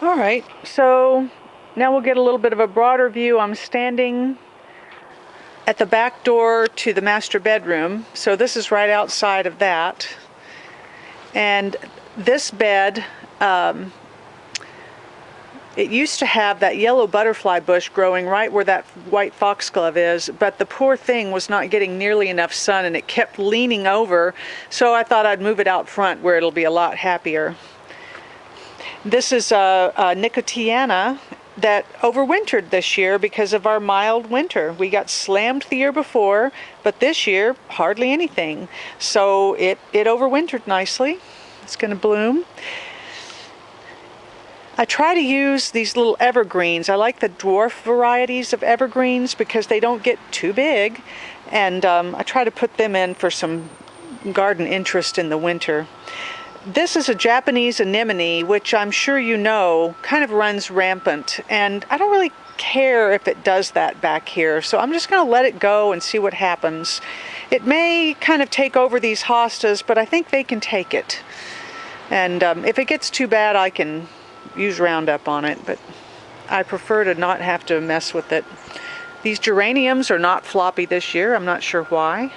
All right, so now we'll get a little bit of a broader view. I'm standing at the back door to the master bedroom, so this is right outside of that. And this bed, it used to have that yellow butterfly bush growing right where that white foxglove is, but the poor thing was not getting nearly enough sun and it kept leaning over, so I thought I'd move it out front where it'll be a lot happier. This is a nicotiana that overwintered this year because of our mild winter. We got slammed the year before, but this year hardly anything. So it overwintered nicely. It's going to bloom. I try to use these little evergreens. I like the dwarf varieties of evergreens because they don't get too big, and I try to put them in for some garden interest in the winter. This is a Japanese anemone, which I'm sure you know kind of runs rampant, and I don't really care if it does that back here, so I'm just going to let it go and see what happens. It may kind of take over these hostas, but I think they can take it. And if it gets too bad, I can use Roundup on it, but I prefer to not have to mess with it. These geraniums are not floppy this year. I'm not sure why.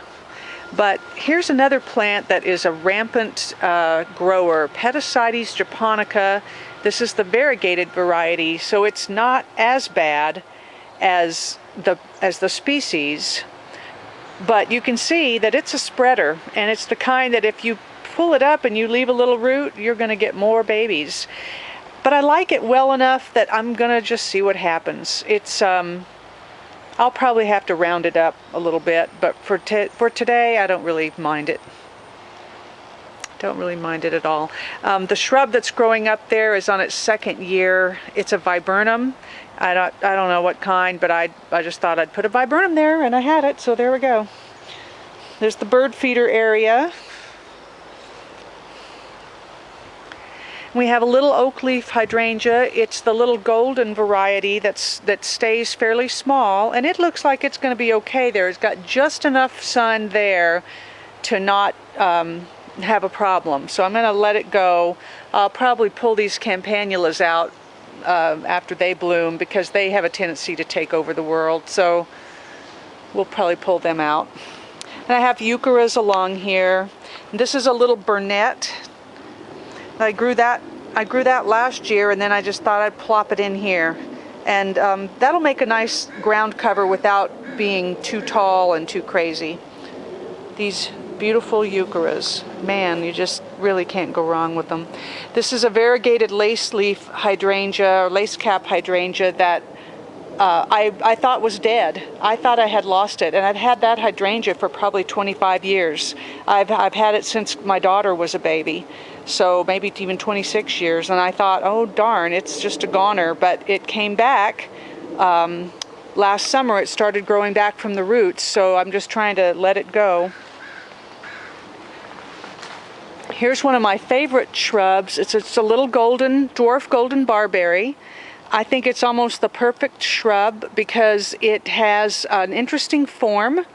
But here's another plant that is a rampant grower, Petasites japonica. This is the variegated variety, so it's not as bad as the species. But you can see that it's a spreader, and it's the kind that if you pull it up and you leave a little root, you're going to get more babies. But I like it well enough that I'm going to just see what happens. It's I'll probably have to round it up a little bit, but for today, I don't really mind it. Don't really mind it at all. The shrub that's growing up there is on its second year. It's a viburnum. I don't know what kind, but I just thought I'd put a viburnum there, and I had it, so there we go. There's the bird feeder area. We have a little oak leaf hydrangea. It's the little golden variety that stays fairly small, and it looks like it's going to be okay there. It's got just enough sun there to not have a problem. So I'm going to let it go. I'll probably pull these campanulas out after they bloom because they have a tendency to take over the world. So we'll probably pull them out. And I have eucharis along here. And this is a little burnet. I grew that last year, and then I just thought I'd plop it in here, and that'll make a nice ground cover without being too tall and too crazy. These beautiful eucharis, man, you just really can't go wrong with them. This is a variegated lace leaf hydrangea, or lace cap hydrangea that I thought was dead. I thought I had lost it, and I've had that hydrangea for probably 25 years. I've had it since my daughter was a baby, so maybe even 26 years, and I thought, oh darn, it's just a goner, but it came back. Last summer it started growing back from the roots, so I'm just trying to let it go. Here's one of my favorite shrubs. It's a little dwarf golden barberry. I think it's almost the perfect shrub because it has an interesting form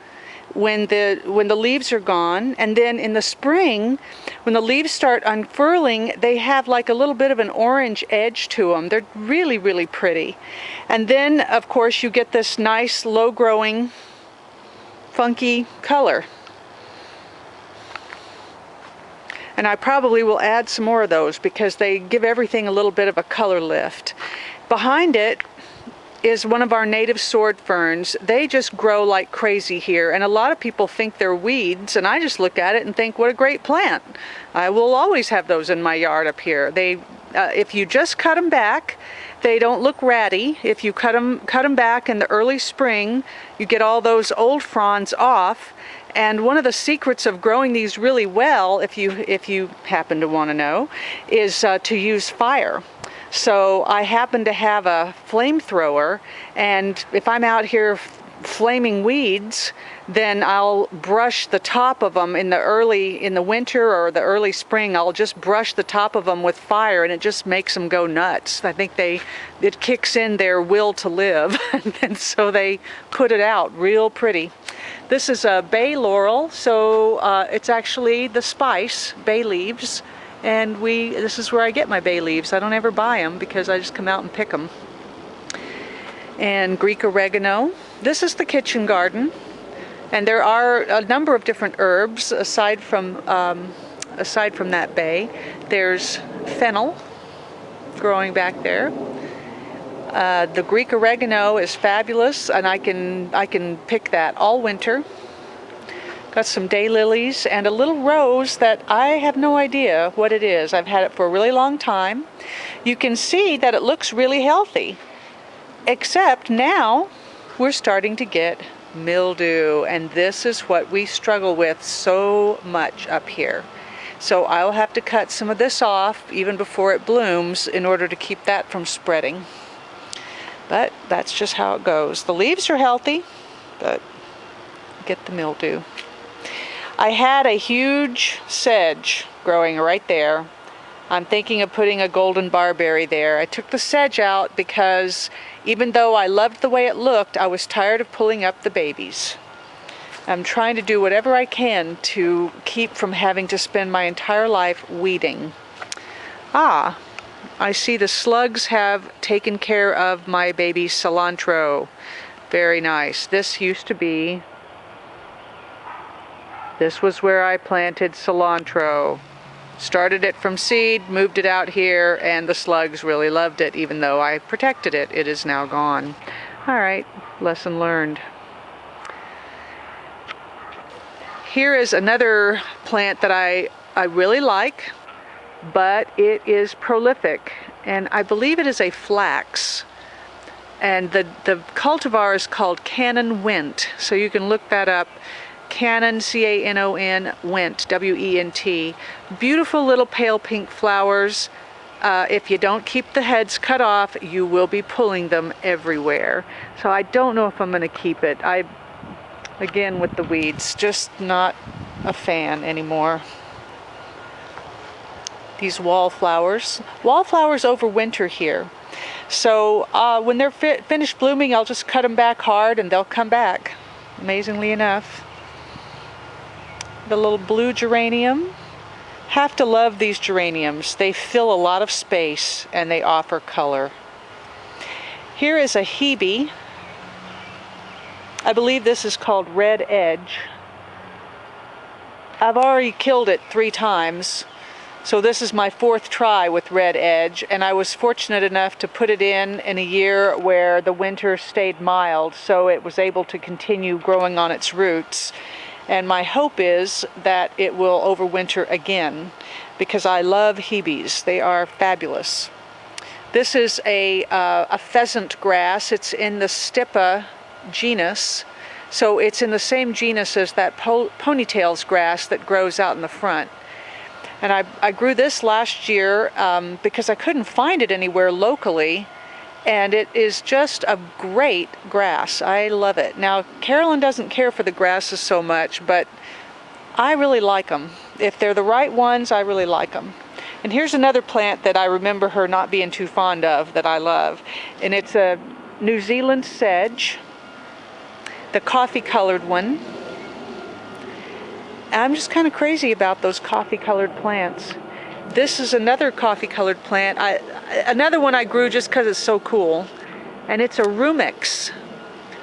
when the leaves are gone, and then in the spring, when the leaves start unfurling, they have like a little bit of an orange edge to them. They're really, really pretty. And then, of course, you get this nice, low-growing, funky color. And I probably will add some more of those because they give everything a little bit of a color lift. Behind it is one of our native sword ferns. They just grow like crazy here, and a lot of people think they're weeds, and I just look at it and think, what a great plant. I will always have those in my yard up here. They, if you just cut them back, they don't look ratty. If you cut them back in the early spring, you get all those old fronds off. And one of the secrets of growing these really well, if you happen to want to know, is to use fire. So I happen to have a flamethrower, and if I'm out here flaming weeds, then I'll brush the top of them in the winter or the early spring. I'll just brush the top of them with fire, and it just makes them go nuts. I think it kicks in their will to live, and so they put it out real pretty. This is a bay laurel, so it's actually the spice, bay leaves, And this is where I get my bay leaves. I don't ever buy them because I just come out and pick them. And Greek oregano. This is the kitchen garden. And there are a number of different herbs aside from that bay. There's fennel growing back there. The Greek oregano is fabulous, and I can pick that all winter. Got some daylilies and a little rose that I have no idea what it is. I've had it for a really long time. You can see that it looks really healthy, except now we're starting to get mildew, and this is what we struggle with so much up here. So I'll have to cut some of this off even before it blooms in order to keep that from spreading. But that's just how it goes. The leaves are healthy, but get the mildew. I had a huge sedge growing right there. I'm thinking of putting a golden barberry there. I took the sedge out because even though I loved the way it looked, I was tired of pulling up the babies. I'm trying to do whatever I can to keep from having to spend my entire life weeding. Ah, I see the slugs have taken care of my baby cilantro. Very nice. This was where I planted cilantro. Started it from seed, moved it out here, and the slugs really loved it, even though I protected it. It is now gone. All right, lesson learned. Here is another plant that I really like, but it is prolific, and I believe it is a flax. And the cultivar is called Cannon Went, so you can look that up. Cannon, C-A-N-O-N, Went, W-E-N-T. Beautiful little pale pink flowers. If you don't keep the heads cut off, you will be pulling them everywhere. So I don't know if I'm going to keep it. Again, with the weeds, just not a fan anymore. These wallflowers. Wallflowers overwinter here. So when they're finished blooming, I'll just cut them back hard and they'll come back, amazingly enough. The little blue geranium. Have to love these geraniums. They fill a lot of space and they offer color. Here is a hebe. I believe this is called Red Edge. I've already killed it 3 times. So this is my 4th try with Red Edge, and I was fortunate enough to put it in a year where the winter stayed mild, so it was able to continue growing on its roots. And my hope is that it will overwinter again, because I love hebes. They are fabulous. This is a pheasant grass. It's in the Stipa genus, so it's in the same genus as that ponytails grass that grows out in the front. And I grew this last year because I couldn't find it anywhere locally, and it is just a great grass. I love it. Now, Carolyn doesn't care for the grasses so much, but I really like them. If they're the right ones, I really like them. And here's another plant that I remember her not being too fond of that I love, and it's a New Zealand sedge, the coffee-colored one. I'm just kind of crazy about those coffee-colored plants. This is another coffee-colored plant. Another one I grew just because it's so cool, and it's a rumix.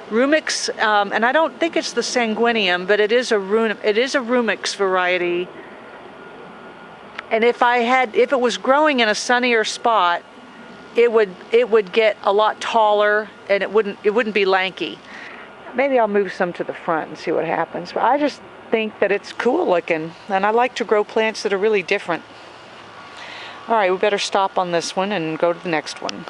Rumix, and I don't think it's the sanguinium, but it is a rumix variety. And if it was growing in a sunnier spot, it would get a lot taller, and it wouldn't be lanky. Maybe I'll move some to the front and see what happens. But I just think that it's cool looking, and I like to grow plants that are really different. All right, we better stop on this one and go to the next one.